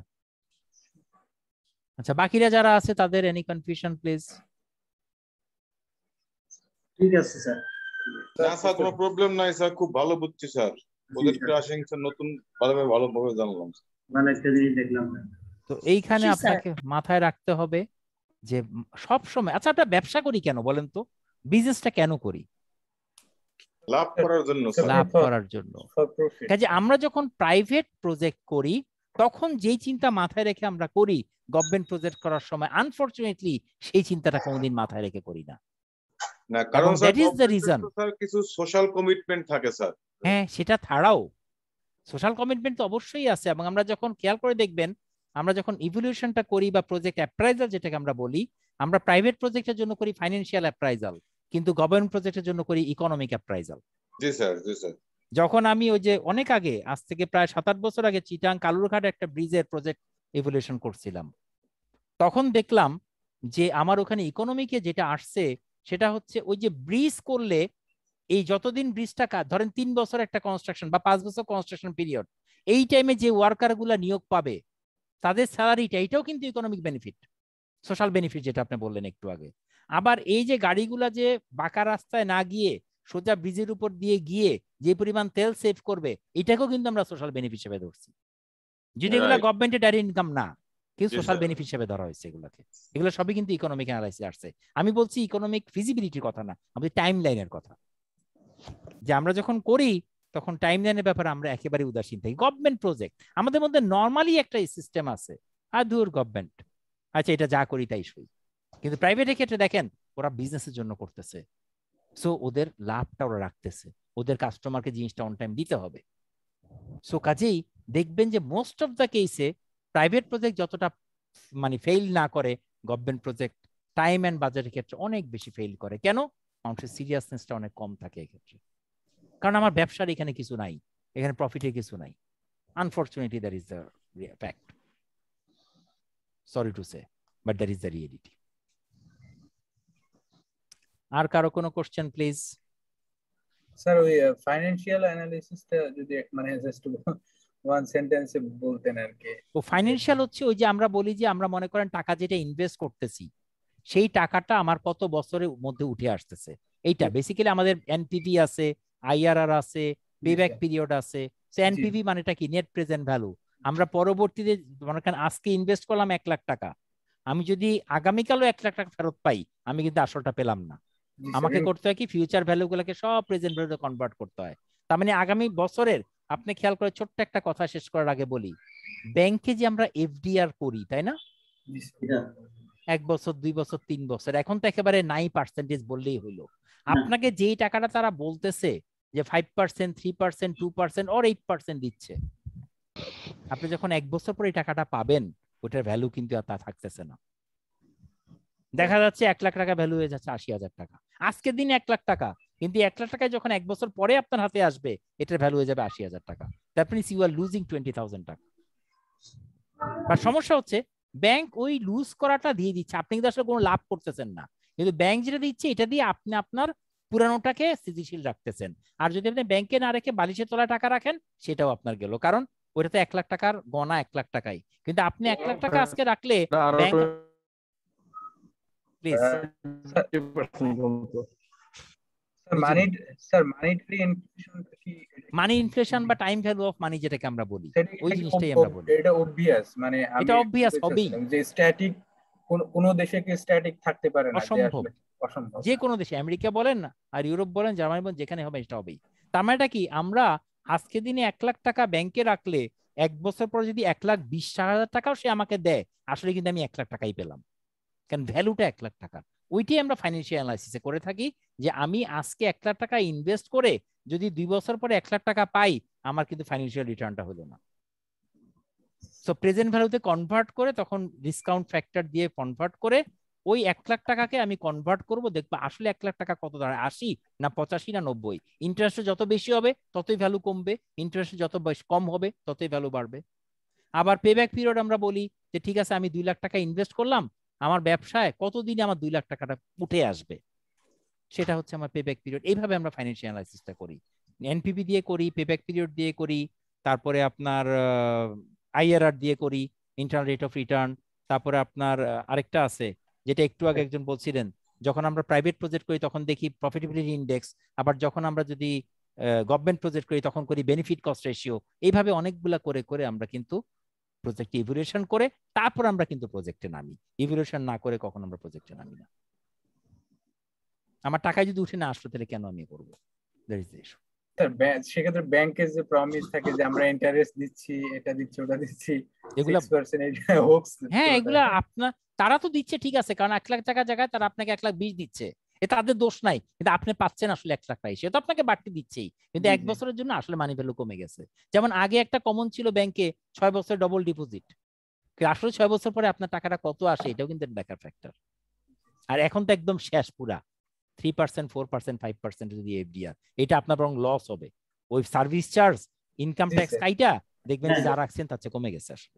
আচ্ছা বাকিরা যারা আছে তাদের এনি কনফিউশন প্লিজ? ঠিক আছে স্যার। না স্যার কোনো প্রবলেম নাই স্যার, খুব ভালো বুঝছি স্যার, ওদের ক্রাশিং স্যার নতুন ভালোভাবে জানলাম। মানে একটা জিনিস দেখলাম। তো এইখানে আপনাকে মাথায় রাখতে হবে যে সব সময়, আচ্ছা একটা ব্যবসা করি কেন বলেন তো? বিজনেসটা কেন করি? লাভ করার জন্য, লাভ করার জন্য। কাজে আমরা যখন প্রাইভেট প্রজেক্ট করি তখন যেই চিন্তা মাথায় রেখে আমরা করি, গভর্নমেন্ট প্রজেক্ট করার সময় আনফরচুনেটলি সেই চিন্তাটা কোনোদিন মাথায় রেখে করি না। না কারণ that is the reason. Sir কিছু সোশ্যাল কমিটমেন্ট থাকে স্যার। হ্যাঁ সেটা ছাড়াও সোশ্যাল কমিটমেন্ট তো অবশ্যই আছে, এবং আমরা যখন খেয়াল করে দেখবেন আমরা যখন ইভলিউশনটা করি বা প্রজেক্ট অ্যাপ্রাইজাল যেটাকে আমরা বলি, আমরা প্রাইভেট প্রজেক্টের জন্য করি ফাইন্যান্সিয়াল অ্যাপ্রাইজাল, কিন্তু গভর্নমেন্ট প্রজেক্টের জন্য করি ইকোনমিক অ্যাপ্রাইজাল। জি স্যার, জি স্যার। যখন আমি ওই যে অনেক আগে, আজ থেকে প্রায় 7-8 বছর আগে চিটাং কালুরঘাট একটা ব্রিজের প্রজেক্ট ইভলিউশন করছিলাম, তখন দেখলাম যে আমার ওখানে ইকোনমিকে যেটা আসছে সেটা হচ্ছে ওই যে ব্রিজ করলে এই যতদিন ব্রিজটা ধরেন 3 বছর একটা কনস্ট্রাকশন বা 5 বছর কনস্ট্রাকশন পিরিয়ড, এই টাইমে যে ওয়ার্কার গুলা নিয়োগ পাবে তাদের স্যালারিটা, এটাও কিন্তু ইকোনমিক বেনিফিট, সোশ্যাল বেনিফিট যেটা আপনি বললেন একটু আগে। আবার এই যে গাড়িগুলা যে বাঁকা রাস্তায় না গিয়ে সোজা ব্রিজের উপর দিয়ে গিয়ে যে পরিমাণ তেল সেভ করবে, এটাকেও কিন্তু আমরা সোশ্যাল বেনিফিট হিসেবে ধরছি, যদি এগুলা গভর্নমেন্টের ডাইরেক্ট ইনকাম না, কিন্তু সোশ্যাল বেনিফিট হিসেবে ধরা হয়েছে এগুলাকে। এগুলো সবই কিন্তু ইকোনমিক অ্যানালাইসিস আসছে। আমি বলছি ইকোনমিক ফিজিবিলিটির কথা না, আমি টাইম লাইনের কথা, যে আমরা যখন করি তখন টাইম লাইনের ব্যাপারে আমরা একেবারে উদাসীন থাকি। গভর্নমেন্ট প্রজেক্ট আমাদের মধ্যে নর্মালি একটা সিস্টেম আছে, আর দূর গভর্নমেন্ট, আচ্ছা এটা যা করি তাই সই। কিন্তু প্রাইভেটের ক্ষেত্রে দেখেন ওরা বিজনেসের জন্য করতেছে, সো ওদের লাভটা ওরা রাখতেছে, ওদের কাস্টমারকে জিনিসটা অন টাইম দিতে হবে। সো কাজেই দেখবেন যে মোস্ট অফ দ্য কেসে প্রাইভেট প্রজেক্ট যতটা মানে ফেইল না করে, গভর্নমেন্ট প্রজেক্ট টাইম এন্ড বাজেটের ক্ষেত্রে অনেক বেশি ফেইল করে। কেন? মানুষের সিরিয়াসনেসটা অনেক কম থাকে এক্ষেত্রে, কারণ আমার ব্যবসার এখানে কিছু নাই, এখানে প্রফিটের কিছু নাই। Unfortunately that is the fact, sorry to say, but that is the reality. আর কারো কোনো কোশ্চেন প্লিজ? স্যার ওই ফাইন্যান্সিয়াল অ্যানালিসিসটা যদি মানে জাস্ট ওয়ান সেন্টেন্সে বলতেন আর কি। ও ফাইন্যান্সিয়াল হচ্ছে ওই যে আমরা বলি যে আমরা মনে করেন টাকা যেটা ইনভেস্ট করতেছি সেই টাকাটা আমার কত বছরের মধ্যে উঠে আসতেছে, এইটা বেসিক্যালি আমাদের এনপিভি আছে, আইআরআর আছে, পেব্যাক পিরিয়ড আছে। সো এনপিভি মানেটা কি? Net present value. আমরা পরবর্তীতে মনে করেন আজকে ইনভেস্ট করলাম 1 লাখ টাকা, আমি যদি আগামীকালও 1 লাখ টাকা ফেরত পাই, আমি কিন্তু আসলটা পেলাম না। আমাকে করতে হয় কি, ফিউচার ভ্যালু গুলোকে সব প্রেজেন্ট ভ্যালুতে কনভার্ট করতে হয়। তার মানে আগামী বছরের, আপনি খেয়াল করে ছোট্ট একটা কথা শেষ করার আগে বলি, ব্যাংকে যে আমরা এফডিআর করি তাই না, 1 বছর 2 বছর 3 বছর, এখন তো একেবারে 9% বললেই হইলো। আপনাকে যেই টাকাটা তারা বলতেছে যে 5%, 3%, 2% or 8% দিচ্ছে, আপনি যখন 1 বছর পরে এই টাকাটা পাবেন, ওটার ভ্যালু কিন্তু আর তা থাকতেছে না। দেখা যাচ্ছে 1 লাখ টাকা ভ্যালু হয়ে যাচ্ছে 80,000 টাকা। আজকের দিনে 1 লাখ টাকা, কিন্তু 1 লাখ টাকায় যখন 1 বছর পরে আপনার হাতে আসবে, এটার ভ্যালু হয়ে যাবে 80,000 টাকা। That means you are losing 20,000 টাকা। আর সমস্যা হচ্ছে ব্যাংক ওই লুজ করাটা দিয়ে দিচ্ছে, আপনি কিন্তু আসলে কোনো লাভ করতেছেন না, কিন্তু ব্যাংক যেটা দিচ্ছে এটা দিয়ে আপনি আপনার পুরানোটাকে স্থিতিশীল রাখতেছেন। আর যদি আপনি ব্যাংকে না রেখে বালিশের তলায় টাকা রাখেন, সেটাও আপনার গেল, কারণ ওটা তো 1 লাখ টাকার গণা 1 লাখ টাকাই, কিন্তু আপনি 1 লাখ টাকা আজকে রাখলে ব্যাংক মানি ইনফ্লেশন বা টাইম ভ্যালু অফ মানি যেটাকে আমরা বলি, ওই জিনিসটাই আমরা বলি। এটা অবভিয়াস, মানে এটা অবভিয়াস হবেই যে স্ট্যাটিক কোন দেশে কি স্ট্যাটিক থাকতে পারে না, অসম্ভব। যে কোনো দেশে, আমেরিকা বলেন না আর ইউরোপ বলেন, জার্মানি বলেন, যেখানে হবে এটা হবেই। তার মানে কি, আমরা আজকে দিনে 1 লাখ টাকা ব্যাংকে রাখলে 1 বছর পর যদি 1,20,000 টাকাও সে আমাকে দেয়, আসলে কিন্তু আমি 1 লাখ টাকাই পেলাম, কারণ ভ্যালুটা 1 লাখ টাকা। ওইটাই আমরা ফাইন্যান্সিয়াল অ্যানালাইসিসে করে থাকি, যে আমি আজকে 1 লাখ টাকা ইনভেস্ট করে যদি 2 বছর পরে 1 লাখ টাকা পাই, আমার কিন্তু ফাইন্যান্সিয়াল রিটার্নটা হলো না। সো প্রেজেন্ট ভ্যালুতে কনভার্ট করে, তখন ডিসকাউন্ট ফ্যাক্টর দিয়ে কনভার্ট করে ওই 1 লাখ টাকাকে আমি কনভার্ট করব, দেখবো আসলে 1 লাখ টাকা কত দাঁড়ায়, 80 না 85 না 90। ইন্টারেস্ট যত বেশি হবে ততই ভ্যালু কমবে, ইন্টারেস্ট যত কম হবে ততই ভ্যালু বাড়বে। আবার পেব্যাক পিরিয়ড আমরা বলি যে ঠিক আছে আমি 2 লাখ টাকা ইনভেস্ট করলাম, আমার ব্যবসায় কতদিনে আমার 2 লাখ টাকাটা উঠে আসবে, সেটা হচ্ছে আমার পেব্যাক পিরিয়ড। এইভাবে আমরা ফাইন্যান্সিয়াল অ্যানালাইসিসটা করি, এনপিভি দিয়ে করি, পেব্যাক পিরিয়ড দিয়ে করি, তারপরে আপনার আইআরআর দিয়ে করি, ইন্টারনাল রেট অফ রিটার্ন। তারপরে আপনার আরেকটা আছে যেটা একটু আগে একজন বলছিলেন, যখন আমরা প্রাইভেট প্রজেক্ট করি তখন দেখি প্রফিটেবিলিটি ইন্ডেক্স, আবার যখন আমরা যদি গভর্নমেন্ট প্রজেক্ট করি তখন করি বেনিফিট কস্ট রেশিও। এইভাবে অনেকগুলা করে করে আমরা কিন্তু প্রজেক্টে ইভ্যালুয়েশন করে তারপর আমরা কিন্তু প্রজেক্টে নামি। ইভ্যালুয়েশন না করে কখনো আমরা প্রজেক্টে নামি না। আমার টাকা যদি উঠে না আসলো তাহলে কেন আমি করবো? That is the issue. সেক্ষেত্রে ব্যাংকের যে প্রমিস থাকে যে আমরা ইন্টারেস্ট দিচ্ছি, এটা দিচ্ছি, ওটা দিচ্ছি, এগুলা 6% হোক্স। হ্যাঁ, এগুলা আপনার তারা তো দিচ্ছে ঠিক আছে, কারণ 1 লাখ টাকা জায়গায় তারা আপনাকে 1,20,000 দিচ্ছে, এটা তাদের দোষ নাই, কিন্তু আপনি পাচ্ছেন আসলে 1 লাখ টাকা, সে তো আপনাকে বাড়তি দিচ্ছেই, কিন্তু 1 বছরের জন্য আসলে মানি ভ্যালু কমে গেছে। যেমন আগে একটা কমন ছিল ব্যাংকে 6 বছর ডবল ডিপোজিট, আসলে 6 বছর পরে আপনার টাকাটা কত আসে এটাও কিন্তু দেখার ফ্যাক্টর। আর এখন তো একদম শেষ, পুরা 3%, 4%, 5% যদি এফডিআর, এটা আপনার বরং লস হবে। ওই সার্ভিস চার্জ, ইনকাম ট্যাক্স কাইটা দেখবেন যে যা রাখছেন তার চেয়ে কমে গেছে আসলে।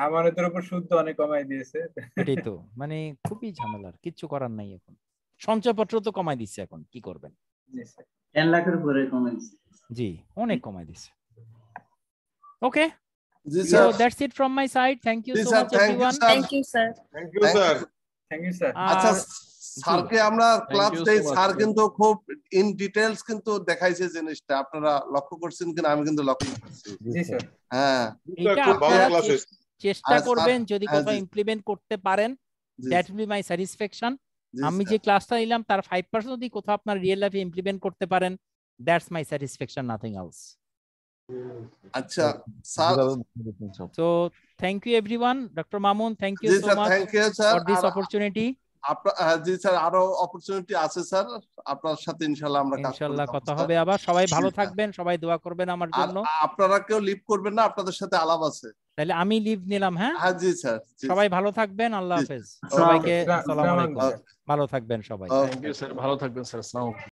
আমাদের উপর সুদ অনেক কমাই দিয়েছে। এটাই তো, মানে খুবই ঝামেলার, কিচ্ছু করার নাই এখন। সঞ্চয়পত্র তো কমাই দিচ্ছে, এখন কি করবেন? 10 লাখের উপরে কমাই দিচ্ছে। জি, অনেক কমাই দিচ্ছে। ওকে, জি so sir, that's it from my side. Thank you জি so sir, much thank you everyone. Sir, thank you sir. Thank you sir. Thank you sir. আচ্ছা, আর স্যারকে আমরা ক্লাস you so দেই, much, স্যার sir. কিন্তু খুব ইন ডিটেইলস কিন্তু দেখাইছে জিনিসটা, আপনারা লক্ষ্য করছেন কিনা আমি কিন্তু লক্ষ্য করছি। জি স্যার। হ্যাঁ, এটা খুব ভালো আপনারা ক্লাস হয়েছে। চেষ্টা আর করবেন স্যার, যদি হ্যাঁ, কোথাও জি। ইমপ্লিমেন্ট করতে পারেন, জি that will be my satisfaction. জি আমি স্যার। যে ক্লাসটা নিলাম তার 5% যদি কোথাও আপনার রিয়েল লাইফে ইমপ্লিমেন্ট করতে পারেন, that's my satisfaction, nothing else. আচ্ছা sir, So thank you everyone. Dr. Mamun, thank you জি so sir, much thank you sir. for this opportunity. জি স্যার, আরো অপরচুনিটি আছে স্যার, আপনার সাথে ইনশাআল্লাহ আমরা কাজ করব। ইনশাআল্লাহ কথা হবে আবার। সবাই ভালো থাকবেন, সবাই দোয়া করবেন আমার আর জন্য। আপনারা কেউ লিভ করবেন না, আপনাদের সাথে আলাপ আছে। তাহলে আমি লিভ নিলাম। হ্যাঁ, হ্যাঁ জি স্যার, জি সবাই ভালো থাকবেন, আল্লাহ জি। হাফেজ সবাইকে। আসসালামু আসসালামু আলাইকুম, আলাইকুম। ভালো থাকবেন সবাই। স্যার। থ্যাংক ইউ স্যার, ভালো থাকবেন স্যার। আসসালামু আলাইকুম।